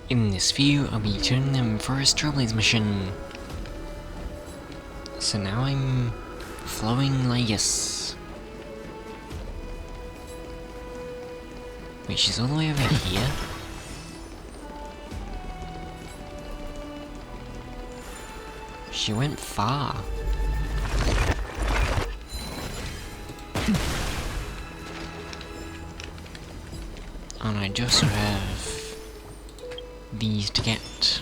In this view, I'll be turning them for a Strawberries mission. So now I'm flowing like this. Wait, she's all the way over here? She went far. And I just have these to get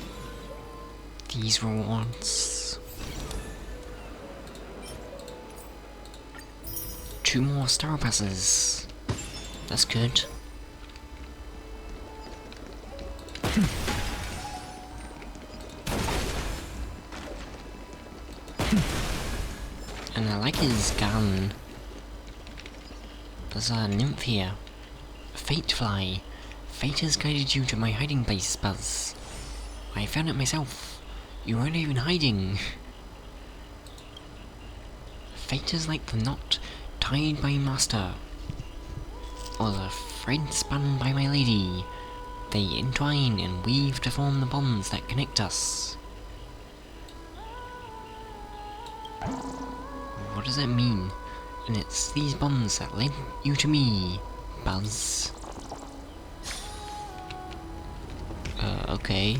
these rewards. 2 more star passes. That's good. And I like his gun. There's a nymph here. A fate fly. Fate has guided you to my hiding place, Buzz. I found it myself. You weren't even hiding. Fate is like the knot tied by master, or the thread spun by my lady. They entwine and weave to form the bonds that connect us. What does that mean? And it's these bonds that led you to me, Buzz. Okay.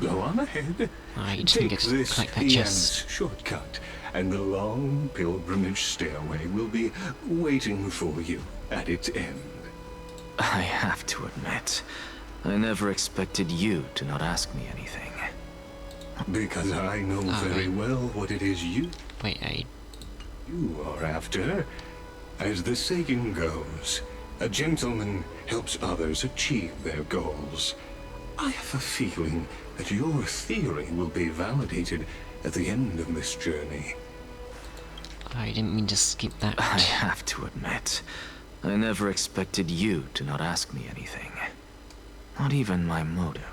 Go on ahead. I didn't Take get to this collect that Ian's chest. shortcut, and the long pilgrimage stairway will be waiting for you at its end. I have to admit, I never expected you to not ask me anything. Because I know very well what it is you are after. As the saying goes, a gentleman helps others achieve their goals. I have a feeling that your theory will be validated at the end of this journey. I didn't mean to skip that. I have to admit, I never expected you to not ask me anything. Not even my motive.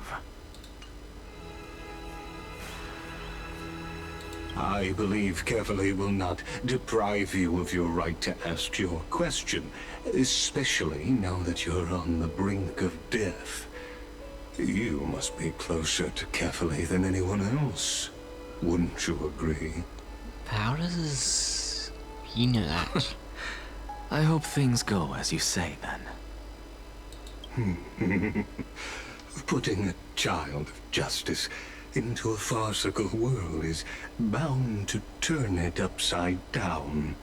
I believe Calypso will not deprive you of your right to ask your question, especially now that you're on the brink of death. You must be closer to Calypso than anyone else. Wouldn't you agree? How does he know that? I hope things go as you say, then. Putting a child of justice into a farcical world is bound to turn it upside down.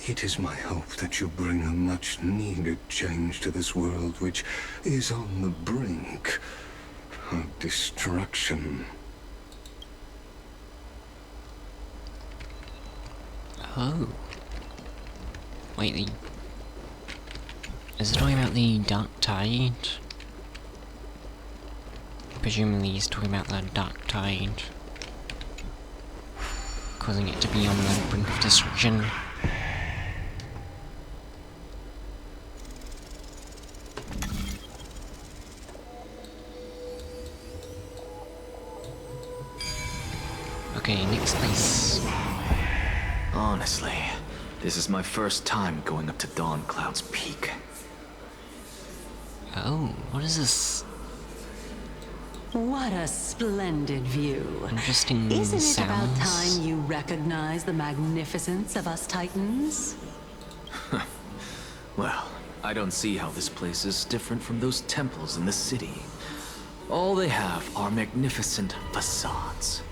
It is my hope that you bring a much-needed change to this world which is on the brink of destruction. Oh. Wait, is it talking about the Dark Tide? Presumably he's talking about the Dark Tide, causing it to be on the brink of destruction. Okay, next place. Honestly, this is my first time going up to Dawn Cloud's peak. Oh, what is this? What a splendid view. Interesting Isn't it sounds. about time you recognize the magnificence of us Titans? Well, I don't see how this place is different from those temples in the city. All they have are magnificent facades.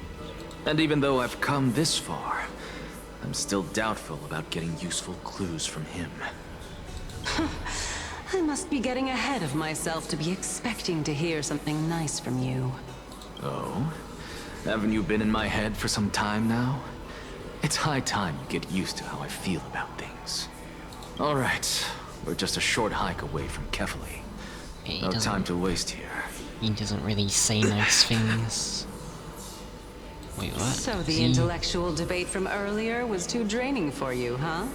And even though I've come this far, I'm still doubtful about getting useful clues from him. I must be getting ahead of myself to be expecting to hear something nice from you. Oh? Haven't you been in my head for some time now? It's high time you get used to how I feel about things. Alright, we're just a short hike away from Calypso. No time to waste here. He doesn't really say nice things. Wait, what? So the intellectual debate from earlier was too draining for you, huh?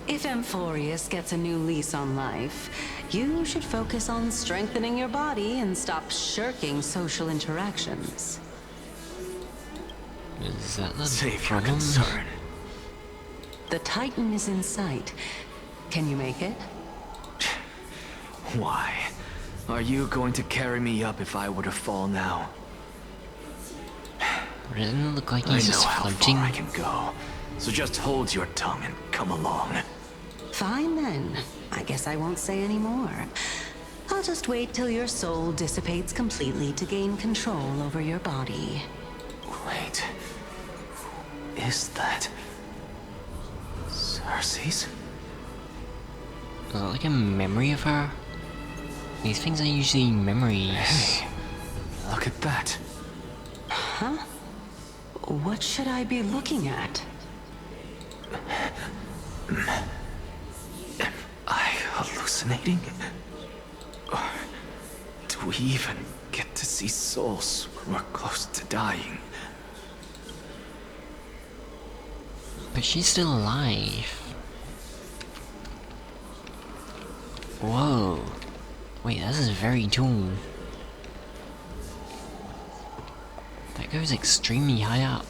If Amphorius gets a new lease on life, you should focus on strengthening your body and stop shirking social interactions. Is that the Save your problem? concern. The Titan is in sight. Can you make it? Why? Are you going to carry me up if I were to fall now? Doesn't it look like I he's know just how floating? far I can go, so just hold your tongue and come along. Fine then. I guess I won't say any more. I'll just wait till your soul dissipates completely to gain control over your body. Wait. Who is that? Cersei's? Is it like a memory of her? These things are usually memories. Hey, look at that. Huh? What should I be looking at? Am I hallucinating? Or do we even get to see souls when we're close to dying? But she's still alive. Whoa. Wait, this is very tall. That goes extremely high up.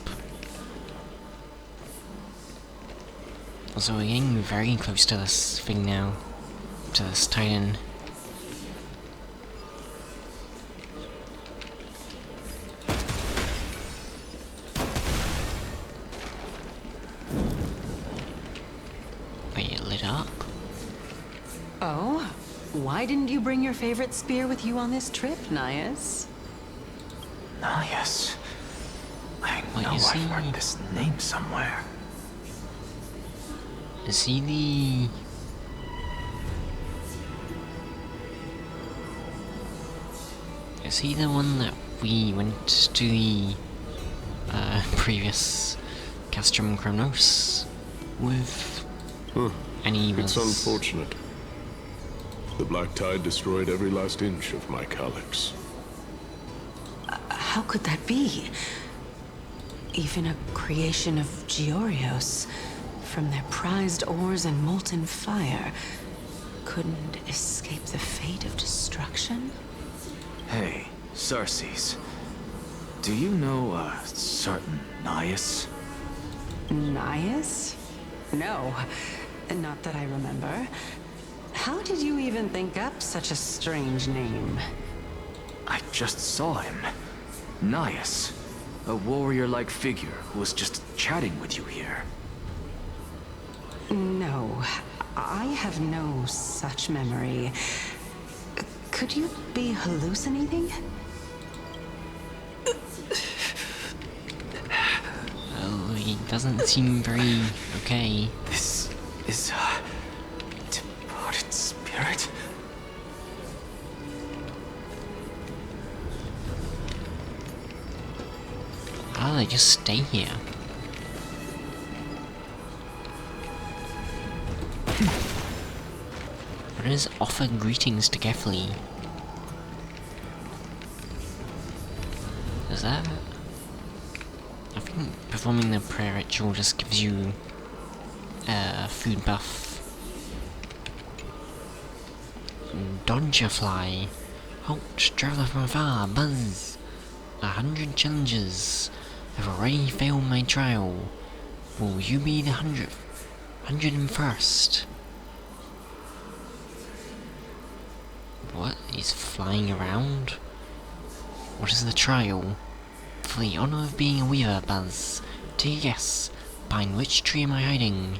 So we're getting very close to this thing now. To this Titan. Wait, it lit up? Oh? Why didn't you bring your favorite spear with you on this trip, Gnaeus? Gnaeus. I Wait, know is I've he- heard this name somewhere. Is he the... Is he the one that we went to the previous Castrum Chronos with? And he was... It's unfortunate. The black tide destroyed every last inch of my calyx. How could that be? Even a creation of Georios, from their prized ores and molten fire, couldn't escape the fate of destruction? Hey, Cersei's. Do you know a certain Gnaeus? Gnaeus? No, not that I remember. How did you even think up such a strange name? I just saw him. Gnaeus. A warrior-like figure who was just chatting with you here. No, I have no such memory. Could you be hallucinating? Oh, he doesn't seem very okay. This is a departed spirit. How do they just stay here? What is offer greetings to Kefli? Is that... I think performing the prayer ritual just gives you a food buff. Dodger fly. Halt, traveler from afar, buzz. 100 challenges have already failed my trial. Will you be the 101st? What? He's flying around? What is the trial? For the honor of being a weaver, Buzz, take a guess. Behind which tree am I hiding?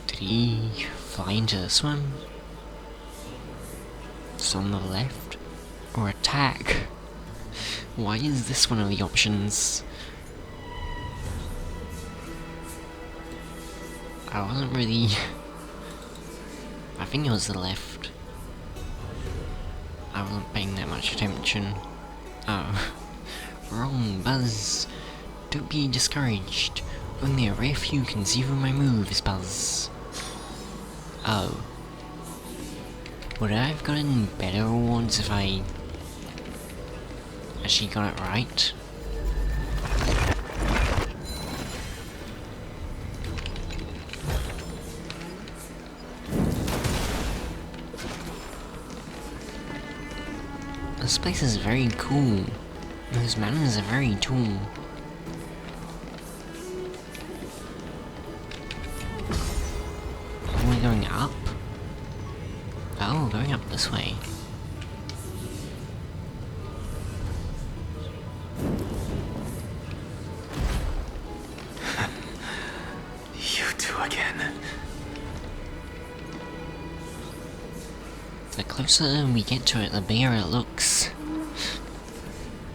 Did he fly into this one? It's on the left? Or attack? Why is this one of the options? I wasn't really... I think it was the left. I wasn't paying that much attention. Oh. Wrong, Buzz. Don't be discouraged. Only a rare few can see through my moves, Buzz. Oh. Would I have gotten better rewards if I actually got it right? This place is very cool. Those mountains are very tall. Are we going up? Oh, going up this way. You two again. The closer we get to it, the bigger it looks.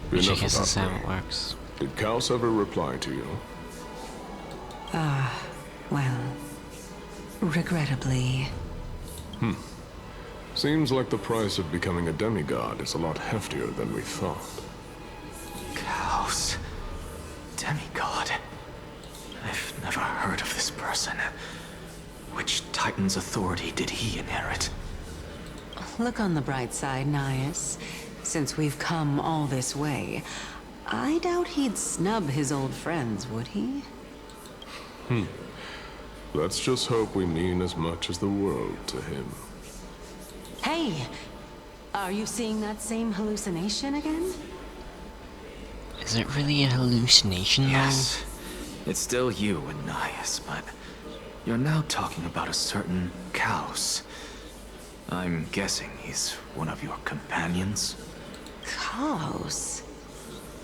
Which I Enough guess about is how me. it works. Did Calypso ever reply to you? Well, regrettably. Seems like the price of becoming a demigod is a lot heftier than we thought. Chaos. Demigod. I've never heard of this person. Which Titan's authority did he inherit? Look on the bright side, Gnaeus. Since we've come all this way, I doubt he'd snub his old friends, would he? Let's just hope we mean as much as the world to him. Hey! Are you seeing that same hallucination again? Is it really a hallucination, Yes. It's still you and Gnaeus, but you're now talking about a certain Chaos. I'm guessing he's one of your companions? Chaos?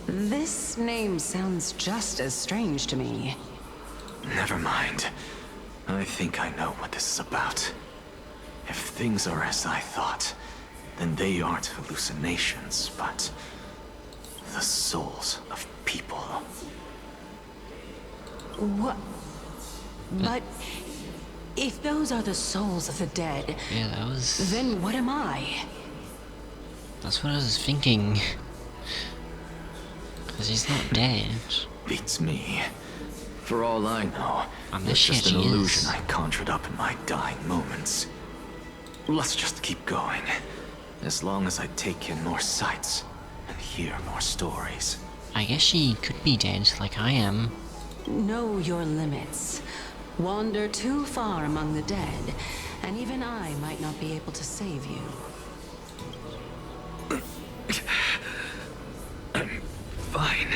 This name sounds just as strange to me. Never mind. I think I know what this is about. If things are as I thought, then they aren't hallucinations, but the souls of people. What? But if those are the souls of the dead, Yeah, that was... then what am I? That's what I was thinking. Because he's not dead. Beats me. For all I know, I'm it's sure just an she illusion is. I conjured up in my dying moments. Let's just keep going. As long as I take in more sights and hear more stories. I guess she could be dead, like I am. Know your limits. Wander too far among the dead, and even I might not be able to save you. I'm fine.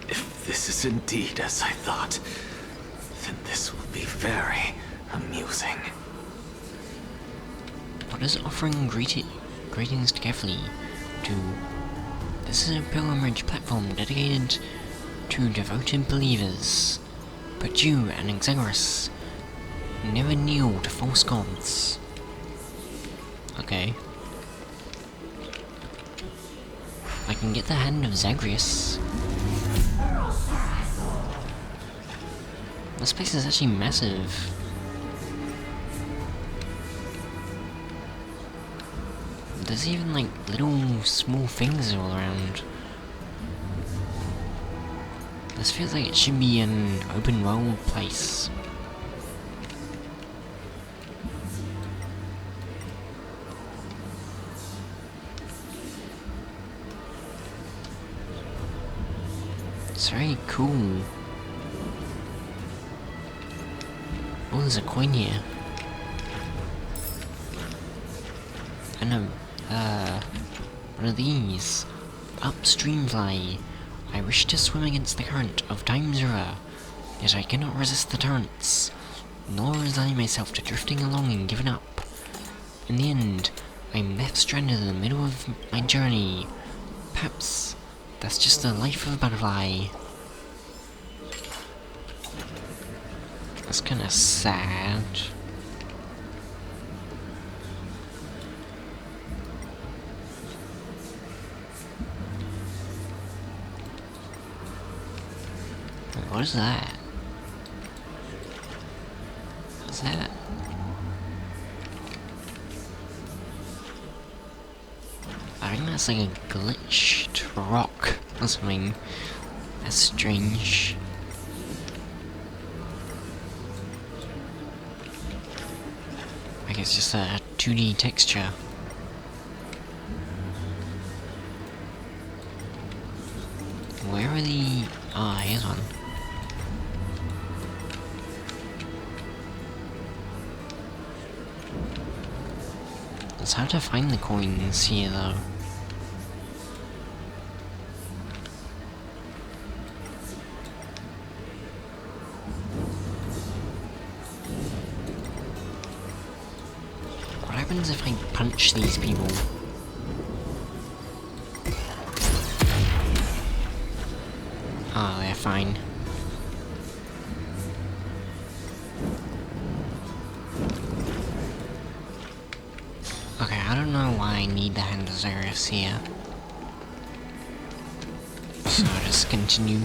If this is indeed as I thought, then this will be very amusing. What is offering greetings carefully to... This is a pilgrimage platform dedicated to devoted believers. But you and Exagorus never kneel to false gods. Okay. I can get the hand of Zagreus. This place is actually massive. There's even like little small things all around. This feels like it should be an open world place. It's very cool. Oh, there's a coin here. And one of these. Upstream fly. I wish to swim against the current of time's river, yet I cannot resist the torrents, nor resign myself to drifting along and giving up. In the end, I'm left stranded in the middle of my journey. Perhaps that's just the life of a butterfly. That's kinda sad. What is that? What's that? I think that's like a glitched rock or something. That's strange. I guess just a 2D texture. Where are the... Ah, here's one. It's hard to find the coins here though. happens if I punch these people? Oh, they're fine. Okay, I don't know why I need the Hand of Xerius here. So I'll just continue.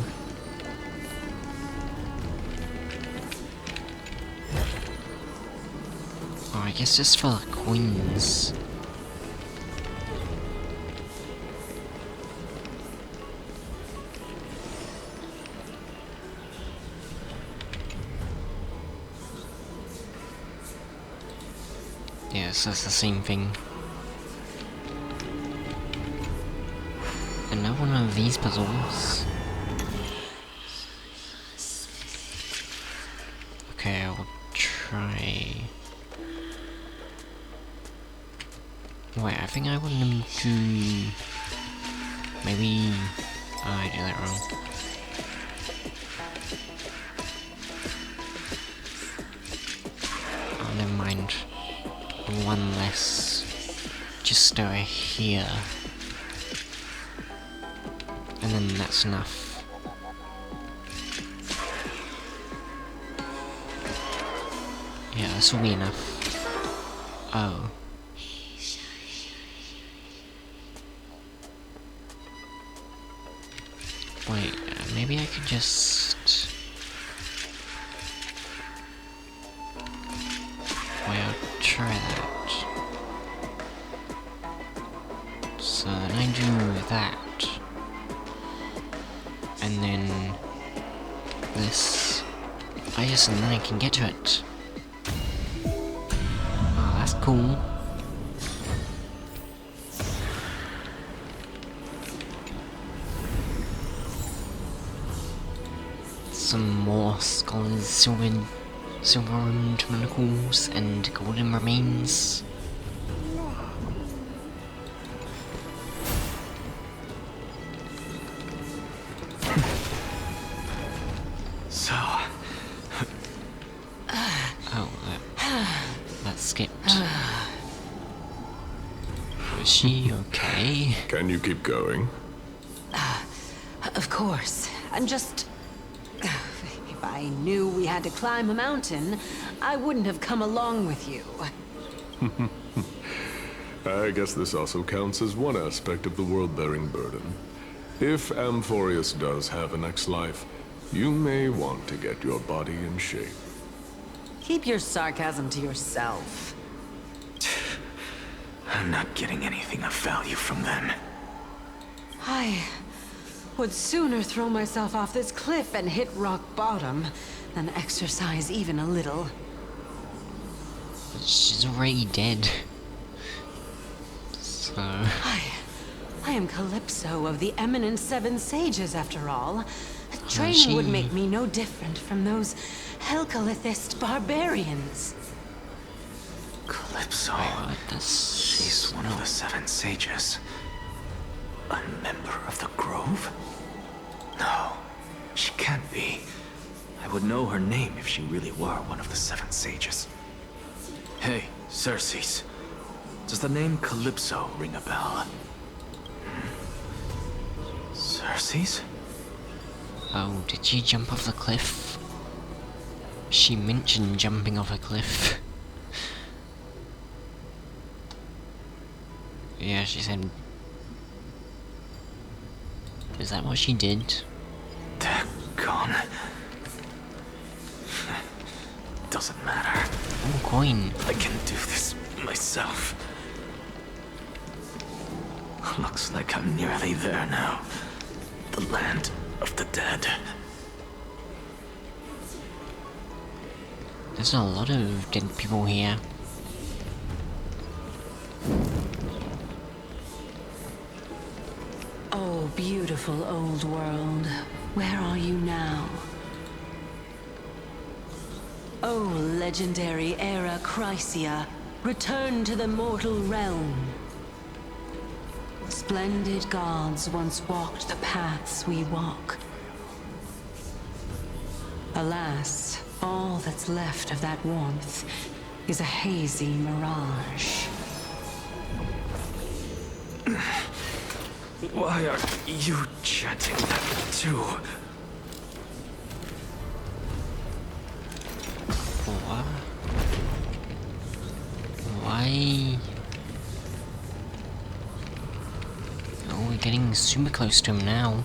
Oh, I guess just for the coins. Yes, that's the same thing. Another one of these puzzles. Okay, I'll try. Wait, I think I want them to. Maybe. Oh, I did that wrong. Oh, never mind. One less. Just over here. And then that's enough. Yeah, this will be enough. Oh. Wait, maybe I could just... Wait, I'll try that. So then I do that. And then... this. Oh yes, and then I can get to it. Oh, that's cool. Some more scholars, silver-rimmed manacles, and golden remains. So... Oh, that skipped. Is she okay? Can you keep going? Of course. I'm just... If I knew we had to climb a mountain, I wouldn't have come along with you. I guess this also counts as one aspect of the world-bearing burden. If Amphorius does have a next life, you may want to get your body in shape. Keep your sarcasm to yourself. I'm not getting anything of value from them. I would sooner throw myself off this cliff and hit rock bottom than exercise even a little. She's already dead. So... I am Calypso of the eminent Seven Sages, after all. Training would make me no different from those Helcalithist barbarians. Calypso. What? That's... She's one of the Seven Sages. A member of the Grove? No, she can't be. I would know her name if she really were one of the Seven Sages. Hey, Xerxes. Does the name Calypso ring a bell? Xerxes? Oh, did she jump off the cliff? She mentioned jumping off a cliff. Yeah, she said... Is that what she did? They're gone. Doesn't matter. Oh, coin. I can do this myself. Looks like I'm nearly there now. The land of the dead. There's a lot of dead people here. Oh, beautiful old world. Where are you now? Oh, legendary era Chrysia, return to the mortal realm. Splendid gods once walked the paths we walk. Alas, all that's left of that warmth is a hazy mirage. Why are you chanting that too? What? Why? Oh, we're getting super close to him now.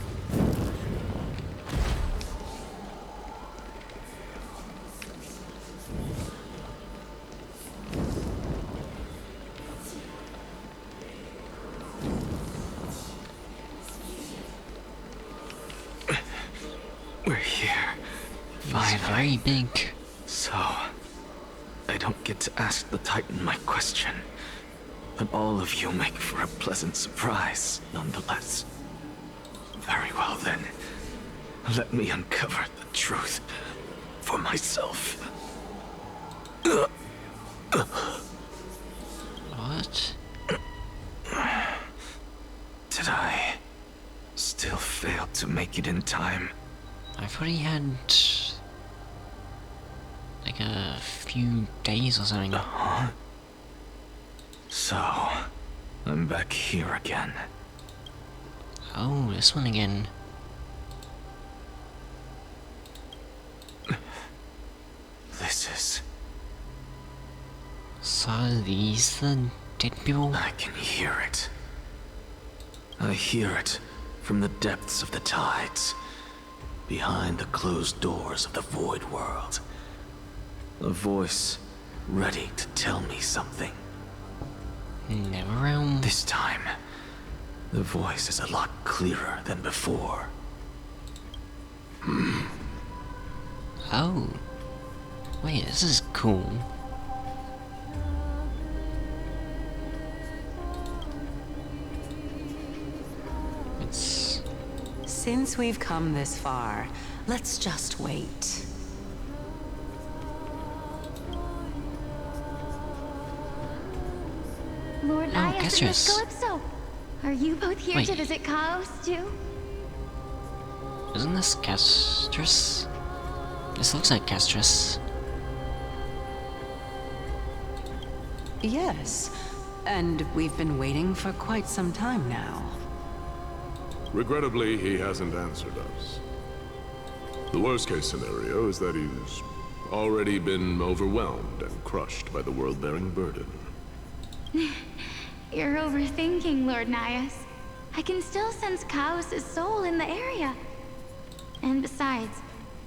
We're here. He's very big. So, I don't get to ask the Titan my question. But all of you make for a pleasant surprise, nonetheless. Very well then. Let me uncover the truth for myself. What? Did I still fail to make it in time? I thought he had like a few days or something. So, I'm back here again. Oh, this one again. This is... So these the dead people? I can hear it. I hear it from the depths of the tides, behind the closed doors of the void world. A voice ready to tell me something. Never This time, the voice is a lot clearer than before. Oh. Wait, this is cool. It's... Since we've come this far, let's just wait. Lord Gnaeus and Miss Castrus. Calypso. Are you both here Wait. to visit Chaos too? Isn't this Castrus? This looks like Castrus. Yes, and we've been waiting for quite some time now. Regrettably, he hasn't answered us. The worst case scenario is that he's already been overwhelmed and crushed by the world-bearing burden. You're overthinking, Lord Gnaeus. I can still sense Chaos' soul in the area. And besides,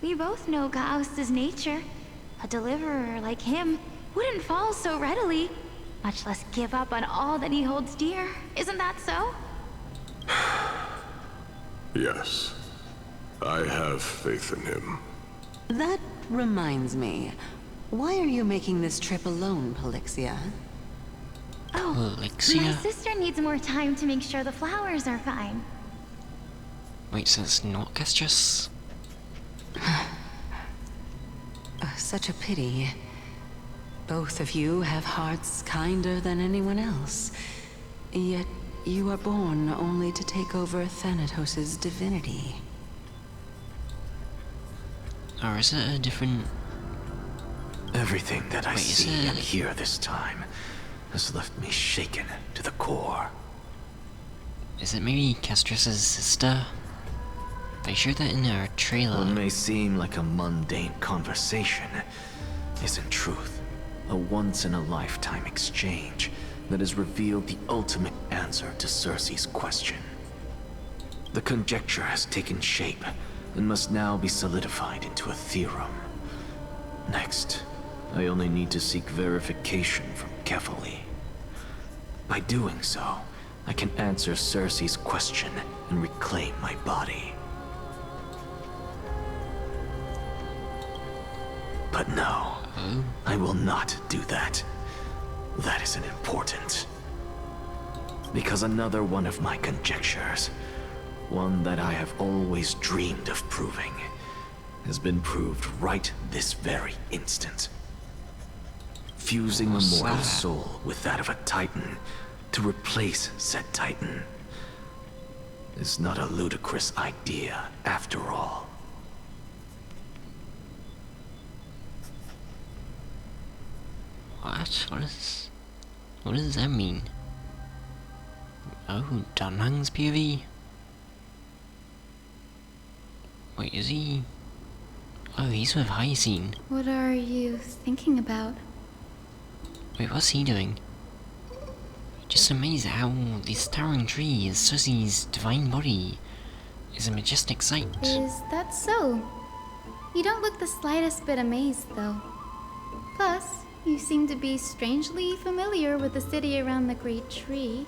we both know Chaos' nature. A deliverer like him wouldn't fall so readily, much less give up on all that he holds dear. Isn't that so? Yes. I have faith in him. That reminds me. Why are you making this trip alone, Polixia? Oh, my Alexia? sister needs more time to make sure the flowers are fine. Wait, so it's not Castrus? Such a pity. Both of you have hearts kinder than anyone else. Yet you are born only to take over Thanatos' divinity. Or is it a different... Everything that I Wait, is see and it- hear this time has left me shaken to the core. Is it maybe Castrus' sister? They showed that in our trailer. What may seem like a mundane conversation is in truth a once-in-a-lifetime exchange that has revealed the ultimate answer to Circe's question. The conjecture has taken shape and must now be solidified into a theorem. Next, I only need to seek verification from Kefali. By doing so, I can answer Circe's question and reclaim my body. But no, I will not do that. That isn't important. Because another one of my conjectures, one that I have always dreamed of proving, has been proved right this very instant. Fusing a What's mortal that? soul with that of a Titan to replace said Titan is not a ludicrous idea after all. What? What does that mean? Oh, Dunhang's POV? Wait, is he... Oh, he's with Hyacinth. What are you thinking about? Wait, what's he doing? Just amazed at how this towering tree is Susie's divine body. Is a majestic sight. Is that so? You don't look the slightest bit amazed, though. Plus, you seem to be strangely familiar with the city around the great tree.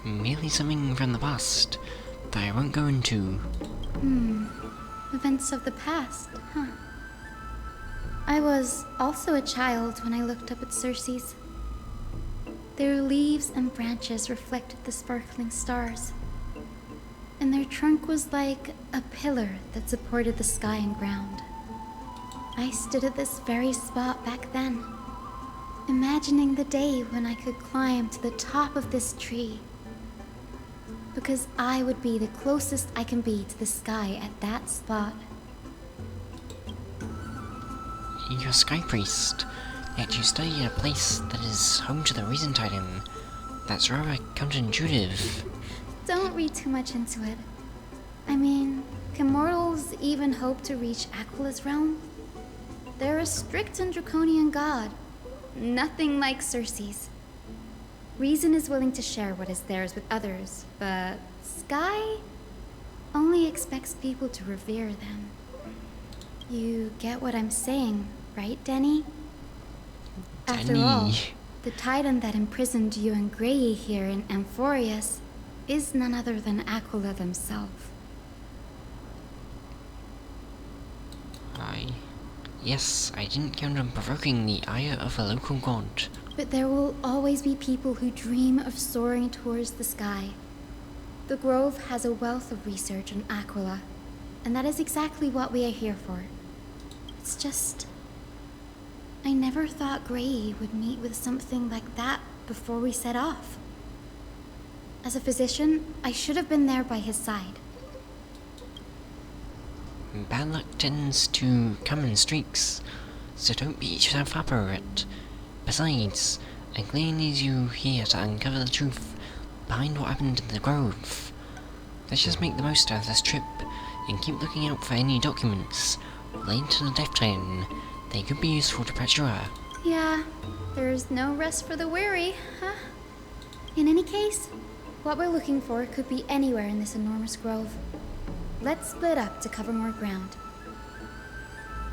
Merely something from the past that I won't go into. Events of the past, huh? I was also a child when I looked up at Circe's. Their leaves and branches reflected the sparkling stars, and their trunk was like a pillar that supported the sky and ground. I stood at this very spot back then, imagining the day when I could climb to the top of this tree, because I would be the closest I can be to the sky at that spot. You're a sky priest, yet you study at a place that is home to the Reason Titan. That's rather counterintuitive. Don't read too much into it. I mean, can mortals even hope to reach Aquila's realm? They're a strict and draconian god. Nothing like Circe's. Reason is willing to share what is theirs with others, but Sky only expects people to revere them. You get what I'm saying, right, Denny? After all, the titan that imprisoned you and Grey here in Amphorius is none other than Aquila themselves. Yes, I didn't count on provoking the ire of a local god. But there will always be people who dream of soaring towards the sky. The Grove has a wealth of research on Aquila, and that is exactly what we are here for. It's just... I never thought Grey would meet with something like that before we set off. As a physician, I should have been there by his side. Bad luck tends to come in streaks, so don't beat yourself up over it. Besides, I clearly need you here to uncover the truth behind what happened in the Grove. Let's just make the most out of this trip, and keep looking out for any documents related to the Death Titan. They could be useful to Patchsoka. Yeah, there's no rest for the weary, huh? In any case, what we're looking for could be anywhere in this enormous grove. Let's split up to cover more ground.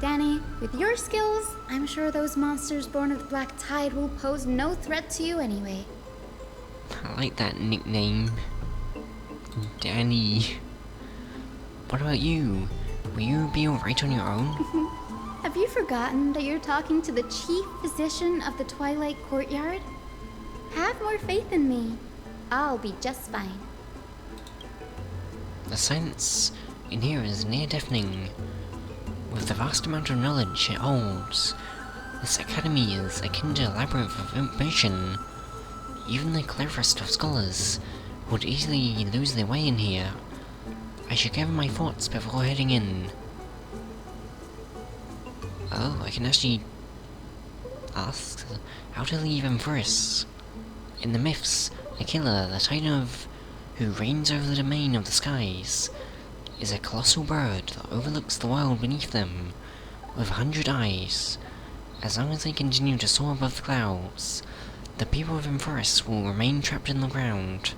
Danny, with your skills, I'm sure those monsters born of the Black Tide will pose no threat to you anyway. I like that nickname. Danny. What about you? Will you be alright on your own? Have you forgotten that you're talking to the chief physician of the Twilight Courtyard? Have more faith in me. I'll be just fine. The silence in here is near deafening. With the vast amount of knowledge it holds, this academy is akin to a labyrinth of information. Even the cleverest of scholars would easily lose their way in here. I should gather my thoughts before heading in. Oh, I can actually ask how to leave Amphorius. In the myths, Aquila, the titan who reigns over the domain of the skies, is a colossal bird that overlooks the world beneath them, with 100 eyes. As long as they continue to soar above the clouds, the people of Amphorius will remain trapped in the ground.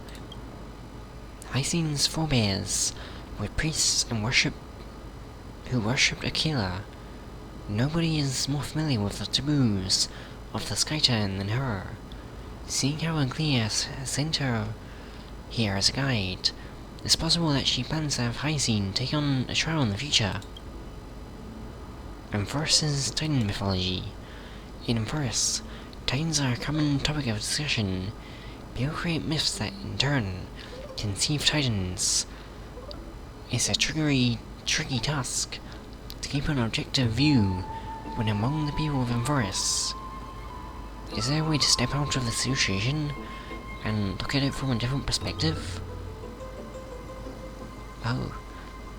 Hyacinth's forebears were priests and who worshipped Aquila. Nobody is more familiar with the taboos of the Sky Titan than her. Seeing how Gnaeus has sent her here as a guide, it's possible that she plans to have Hyacinth take on a trial in the future. Amphorius' Titan mythology. In Amphorius, Titans are a common topic of discussion. People create myths that, in turn, conceive Titans. It's a tricky task to keep an objective view when among the people of Amphorius. Is there a way to step out of the situation and look at it from a different perspective? Oh,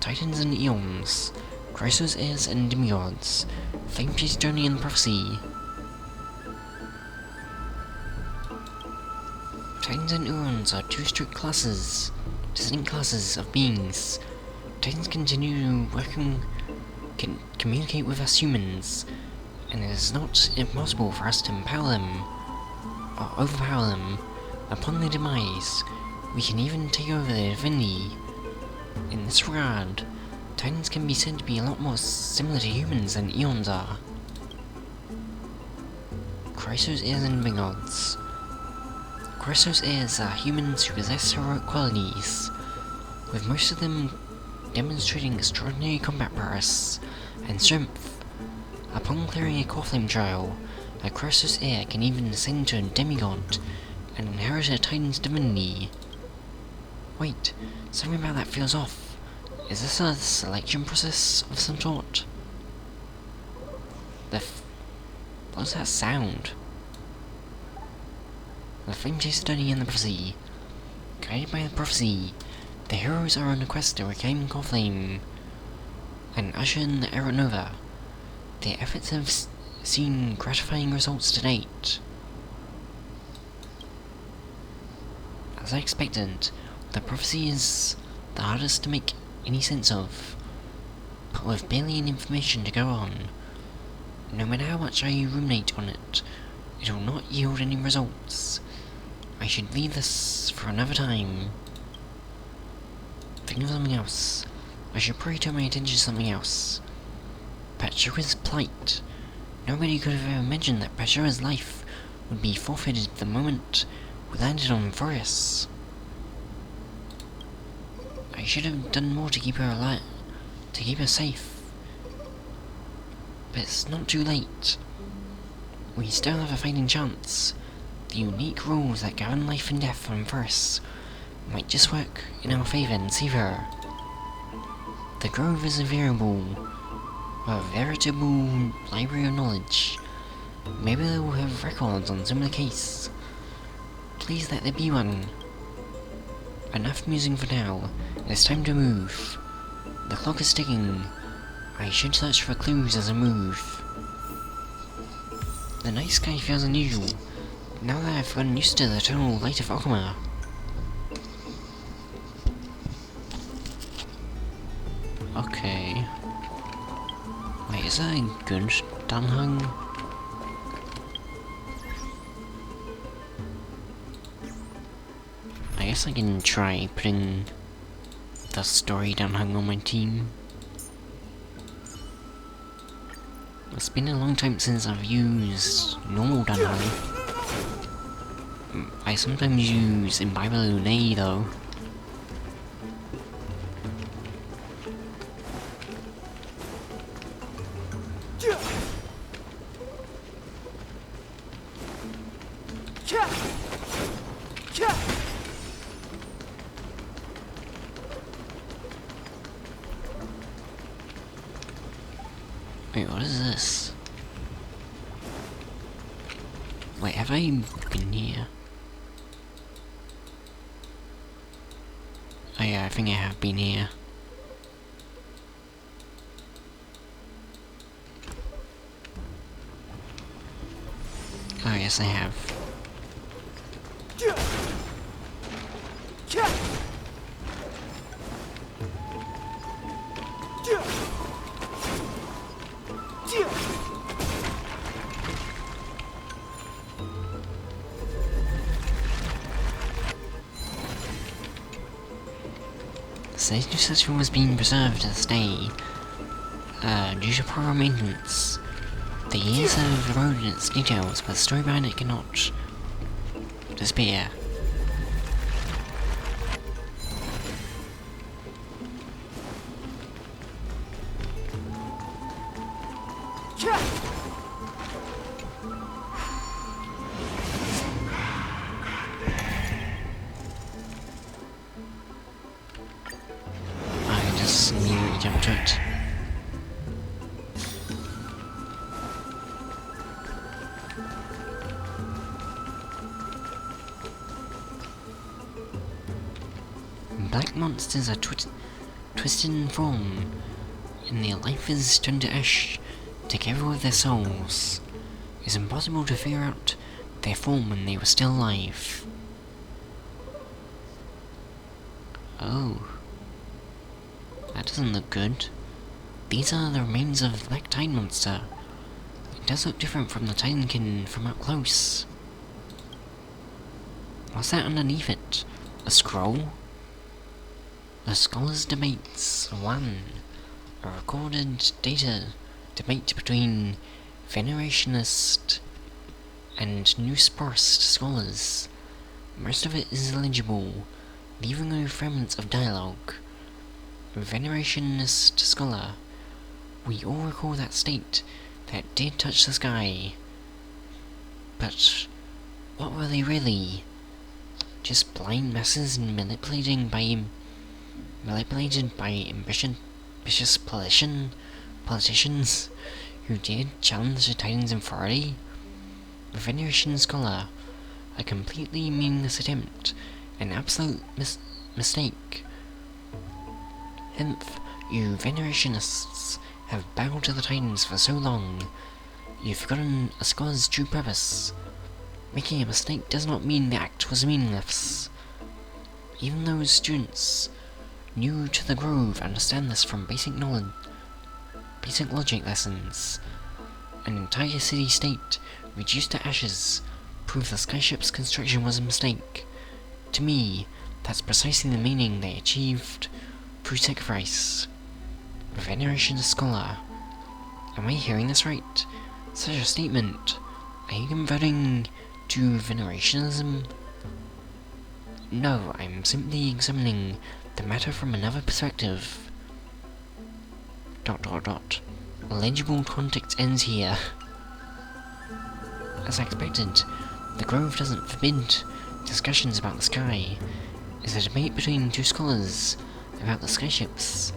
Titans and Eons, Chrysos heirs and demigods, Fame-Chase Journey and Prophecy. Titans and Urons are two distinct classes of beings. Titans continue can communicate with us humans, and it is not impossible for us to empower them or overpower them. Upon their demise, we can even take over their divinity. In this regard, Titans can be said to be a lot more similar to humans than Eons are. Chrysos heirs and Bingods. Chrysos heirs are humans who possess heroic qualities, with most of them demonstrating extraordinary combat prowess and strength. Upon clearing a core flame trial, a Chrysos heir can even ascend to a demigod and inherit a Titan's divinity. Wait, something about that feels off. Is this a selection process of some sort? What's that sound? The flame chase study and the prophecy. Guided by the prophecy, the heroes are on a quest to reclaim core flame and usher in the Era Nova. Their efforts have seen gratifying results to date. As I expected, the prophecy is the hardest to make any sense of, but with barely any information to go on. No matter how much I ruminate on it, it will not yield any results. I should leave this for another time. Think of something else. I should probably turn my attention to something else. Patchsoka's plight. Nobody could have ever imagined that Patchsoka's life would be forfeited the moment we landed on Forest. I should have done more to keep her alive, to keep her safe. But it's not too late. We still have a fighting chance. The unique rules that govern life and death on Forest might just work in our favor and save her. The Grove is a veritable library of knowledge. Maybe they will have records on similar case. Please let there be one. Enough musing for now. It's time to move. The clock is ticking. I should search for clues as I move. The night sky feels unusual, now that I've gotten used to the eternal light of Okuma. Okay. Wait, is that a good Danhung? I guess I can try putting the story Danhung on my team. It's been a long time since I've used normal Danhung. I sometimes use Imbibe Lunae though. Wait, what is this? Wait, have I been here? Oh yeah, I think I have been here. Oh yes, I have. The stage section was being preserved to this day, due to poor maintenance. The years have eroded its details, but the story behind it cannot disappear. I just immediately jumped to it. Black monsters are twisted in form, and their life is turned to ash, together with their souls. It's impossible to figure out their form when they were still alive. Oh. That doesn't look good. These are the remains of the Black Tide monster. It does look different from the Titankin from up close. What's that underneath it? A scroll? The Scholars' Debates 1. A recorded data debate between Venerationist and Newsporist scholars. Most of it is illegible, leaving only fragments of dialogue. Venerationist scholar. We all recall that state that did touch the sky. But what were they really? Just blind masses manipulated by ambitious politicians who did challenge the Titan's authority? A Veneration scholar. A completely meaningless attempt. An absolute mistake. Hence, you Venerationists have bowed to the Titans for so long, you've forgotten a scholar's true purpose. Making a mistake does not mean the act was meaningless. Even those students new to the Grove understand this from basic logic lessons. An entire city-state reduced to ashes prove the skyship's construction was a mistake. To me, that's precisely the meaning they achieved through sacrifice. Veneration scholar. Am I hearing this right? Such a statement. Are you converting to venerationism? No, I'm simply examining the matter from another perspective. ... Legible context ends here. As I expected, the Grove doesn't forbid discussions about the sky. It's a debate between two scholars about the skyships.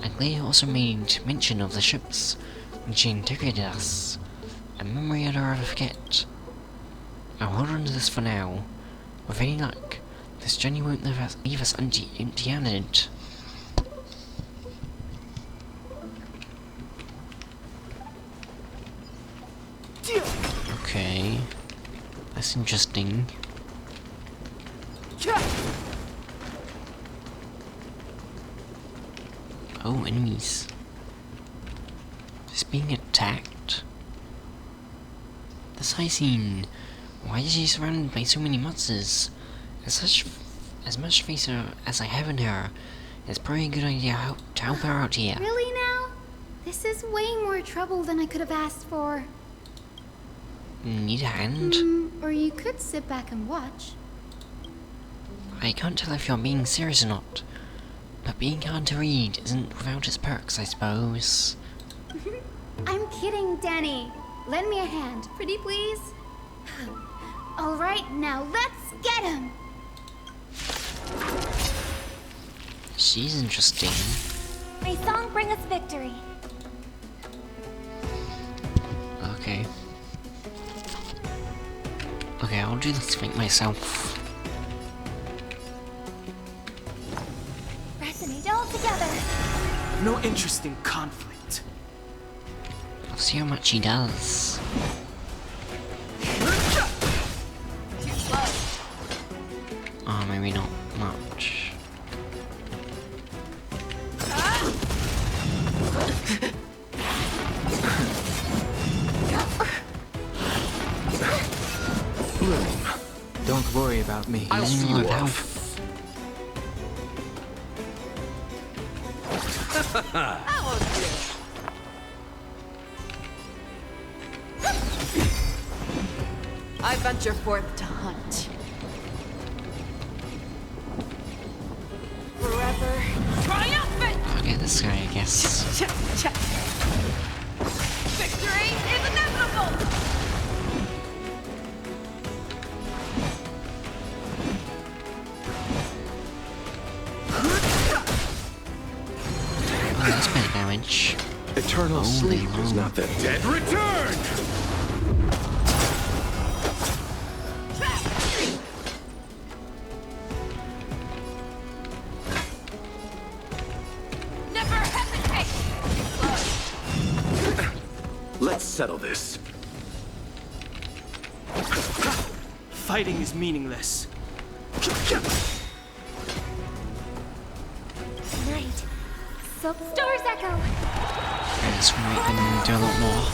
Aglaia also made mention of the ships when she interrogated us, a memory I'd rather forget. I'll hold on to this for now. With any luck, this journey won't leave us empty-handed. Okay, that's interesting. Oh, enemies. Just being attacked? This high scene. Why is she surrounded by so many monsters? As much faith as I have in her, it's probably a good idea to help her out here. Really now? This is way more trouble than I could have asked for. Need a hand? Or you could sit back and watch. I can't tell if you're being serious or not, but being hard to read isn't without its perks, I suppose. I'm kidding, Danny. Lend me a hand, pretty please. All right, now let's get him. She's interesting. May song bring us victory. Okay. Okay, I'll do this fight myself. Resonate all together. No interest in conflict. I'll see how much he does. Oh, maybe not much. Don't worry about me. I'll see you Help. off. I venture forth to hunt. Forever triumphant! I'll get this guy, I guess. Victory is inevitable! Oh, that's bad damage. Eternal Holy sleep is moly. not the dead return! Never hesitate! Let's settle this. Fighting is meaningless. So, Stars Echo! Let's make them do a lot more.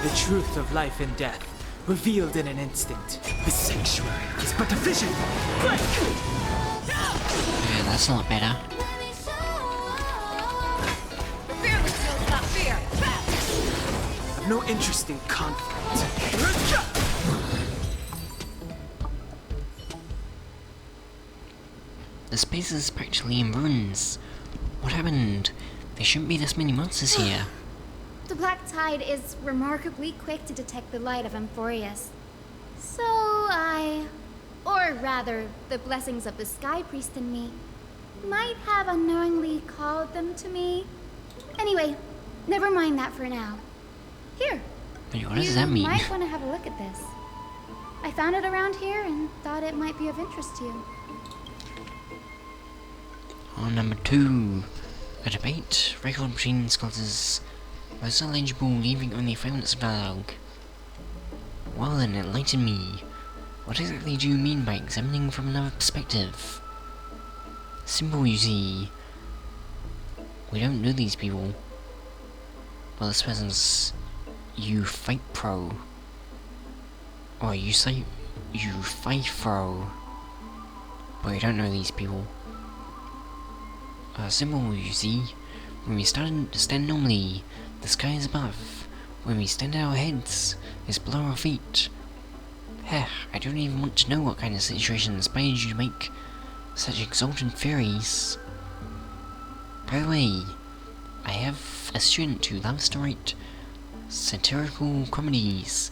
The truth of life and death, revealed in an instant. The sanctuary is but a vision. Break! Yeah, that's a lot better. Fearless knows not fear. I've no interest in conflict. The space is practically in ruins. What happened? There shouldn't be this many monsters here. The Black Tide is remarkably quick to detect the light of Amphorius. So or rather, the blessings of the Sky Priest in me, might have unknowingly called them to me. Anyway, never mind that for now. Here. Wait, what does that mean? You might want to have a look at this. I found it around here and thought it might be of interest to you. On number 2, a debate record between scholars was illegible, leaving only fragments of dialogue. Well then, enlighten me. What exactly do you mean by examining from another perspective? Simple, you see. We don't know these people. Well, this person's you fight pro. Or you say you fight pro. But we don't know these people. Simple, you see. When we stand normally, the sky is above. When we stand at our heads, it's below our feet. Heh, I don't even want to know what kind of situation inspired you to make such exalted theories. By the way, I have a student who loves to write satirical comedies,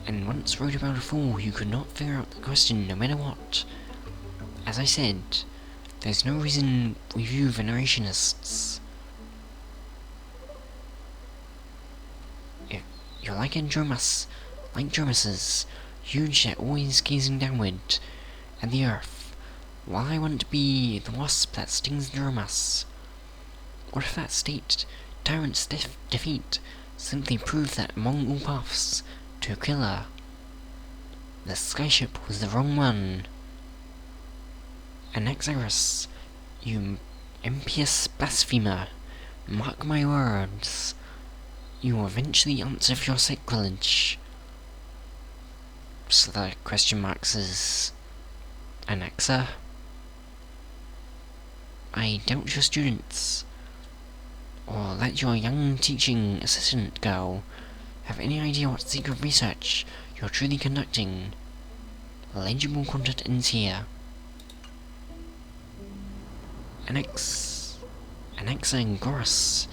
and once wrote about a fool who could not figure out the question no matter what. As I said, there's no reason we view venerationists. If you're like Andromasus, huge yet always gazing downward at the earth, while I want to be the wasp that stings Andromas. What if that tyrant's defeat simply proved that among all paths to a killer, the skyship was the wrong one? Anaxa, you impious blasphemer, mark my words, you will eventually answer for your sacrilege. So the question marks is Anaxa. I doubt your students, or let your young teaching assistant girl have any idea what secret research you're truly conducting. Legible content ends here. Anaxagoras.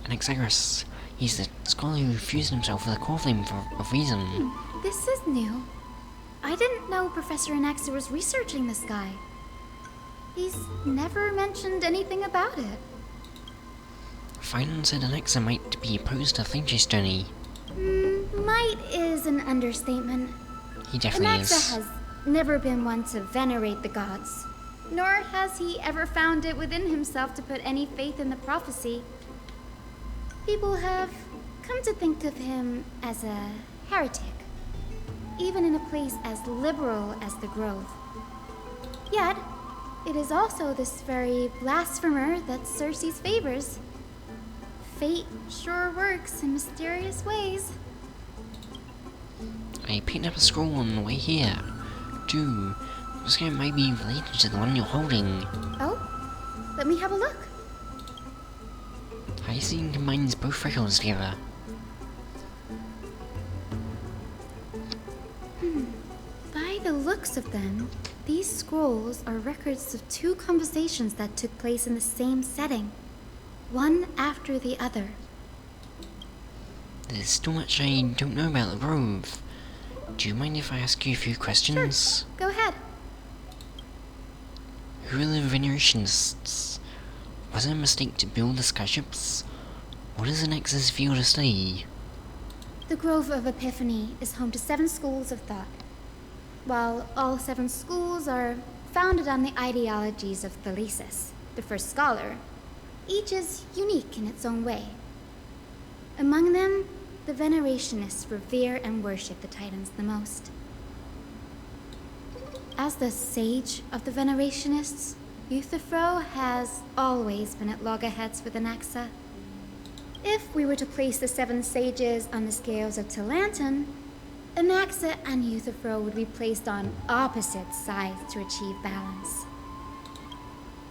Anaxagoras. He's the scholar who fused himself with a core flame of reason. This is new. I didn't know Professor Anaxa was researching the sky. He's never mentioned anything about it. Finan said Anaxa might be opposed to Thinch's journey. Might is an understatement. He definitely Anaxa is. has never been one to venerate the gods, nor has he ever found it within himself to put any faith in the prophecy. People have come to think of him as a heretic, even in a place as liberal as the Grove. Yet, it is also this very blasphemer that Circe's favors. Fate sure works in mysterious ways. I picked up a scroll on the way here, too. This game might be related to the one you're holding. Oh? Let me have a look. I see it combines both records together. By the looks of them, these scrolls are records of 2 conversations that took place in the same setting, one after the other. There's still much I don't know about the Grove. Do you mind if I ask you a few questions? Sure, go ahead. Who are the Venerationists? Was it a mistake to build the skyships? What is Anaxa's field of study? The Grove of Epiphany is home to 7 schools of thought. While all 7 schools are founded on the ideologies of Thalesis, the first scholar, each is unique in its own way. Among them, the Venerationists revere and worship the Titans the most. As the sage of the Venerationists, Euthyphro has always been at loggerheads with Anaxa. If we were to place the 7 sages on the scales of Talanton, Anaxa and Euthyphro would be placed on opposite sides to achieve balance.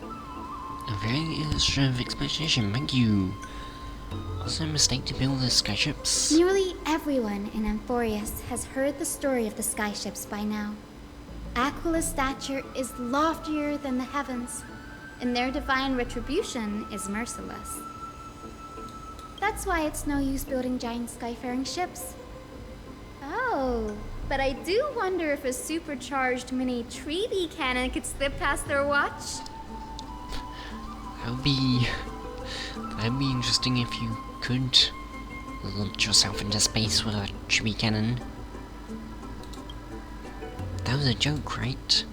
A very illustrative explanation, thank you. Was it a mistake to build the skyships? Nearly everyone in Amphorius has heard the story of the skyships by now. Aquila's stature is loftier than the heavens, and their divine retribution is merciless. That's why it's no use building giant skyfaring ships. Oh, but I do wonder if a supercharged mini treaty cannon could slip past their watch. That'd be interesting if you could launch yourself into space with a chibi cannon. That was a joke, right?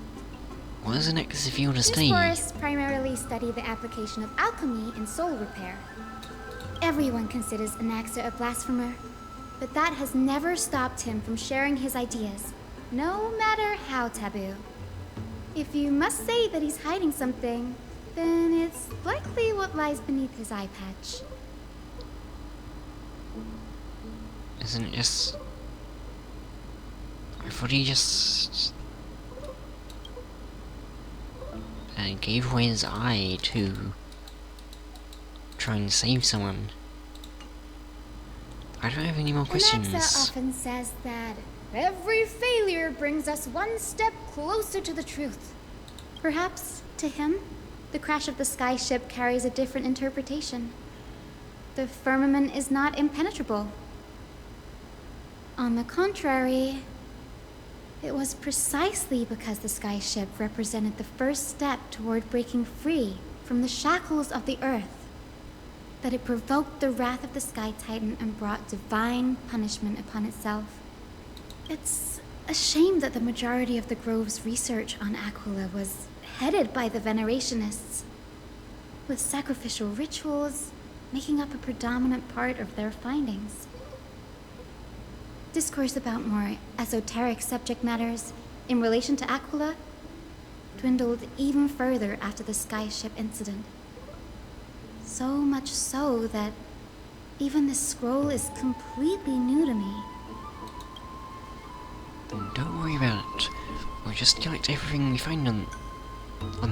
What is the next field of study? These forests primarily study the application of alchemy in soul repair. Everyone considers Anaxa a blasphemer, but that has never stopped him from sharing his ideas, no matter how taboo. If you must say that he's hiding something, then it's likely what lies beneath his eye patch. Isn't it just... I thought he just... gave away his eye to... try and save someone. I don't have any more questions. Anaxa often says that every failure brings us one step closer to the truth. Perhaps, to him, the crash of the skyship carries a different interpretation. The firmament is not impenetrable. On the contrary, it was precisely because the skyship represented the first step toward breaking free from the shackles of the earth that it provoked the wrath of the Sky Titan and brought divine punishment upon itself. It's a shame that the majority of the Grove's research on Aquila was headed by the Venerationists, with sacrificial rituals making up a predominant part of their findings. Discourse about more esoteric subject matters in relation to Aquila dwindled even further after the skyship incident. So much so that even this scroll is completely new to me. Don't worry about it. We'll just collect everything we find on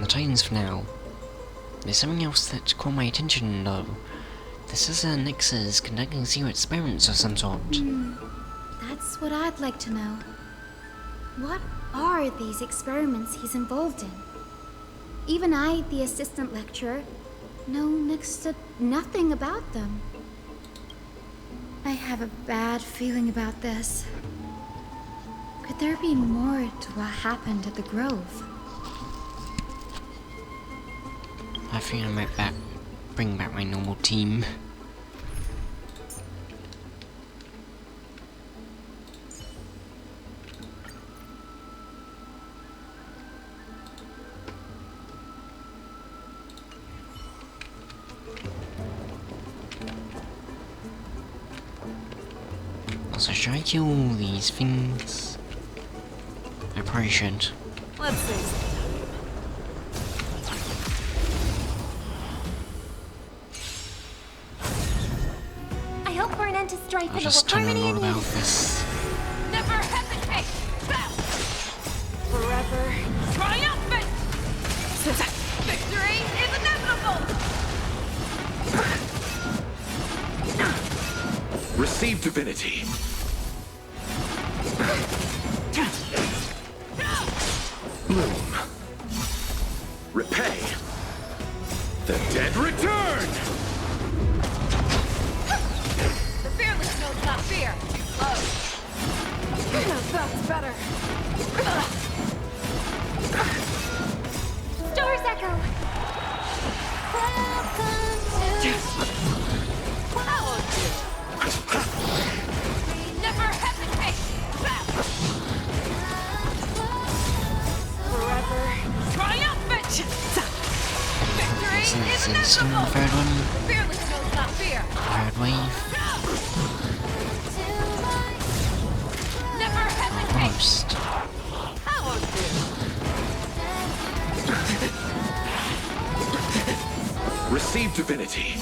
the Titans for now. There's something else that caught my attention, though. This is Nix's conducting secret experiments of some sort. That's what I'd like to know. What are these experiments he's involved in? Even I, the assistant lecturer, know next to nothing about them. I have a bad feeling about this. Could there be more to what happened at the Grove? I think I might bring back my normal team. So should I kill all these things? I probably should. Let's see. I hope for an end to strife I'll and just tell them all about this. Never hesitate! Forever triumphant! Victory is inevitable! Receive divinity. Bloom. Repay. The dead return! The fearless knows not fear. Too close. Now that's better. Stars echo. Never hesitate! Forever triumphant! Victory is This inevitable! the third one. Fearless knows not fear. Third wave. Never hesitate! Almost. How Receive divinity.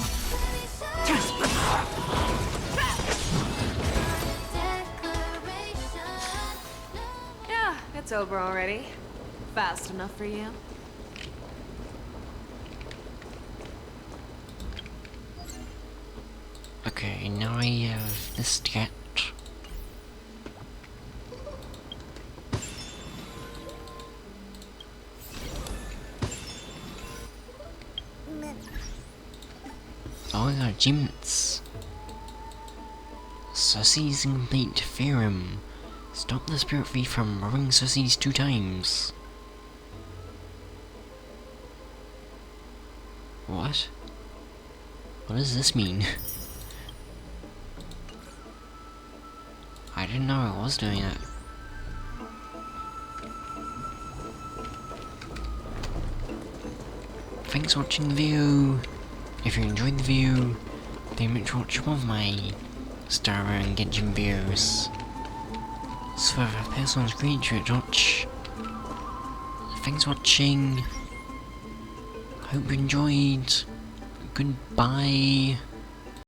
Yeah, it's over already. Fast enough for you? Okay, now I have this to get. Oh, I got achievements. Susie's incomplete theorem. Stop the spirit thief from robbing Susie's 2 times. What? What does this mean? I didn't know I was doing it. Thanks for watching the video. If you enjoyed the video, then make sure to watch one of my Star and Genshin videos. So if I pass on screen to watch. Thanks for watching. Hope you enjoyed. Goodbye.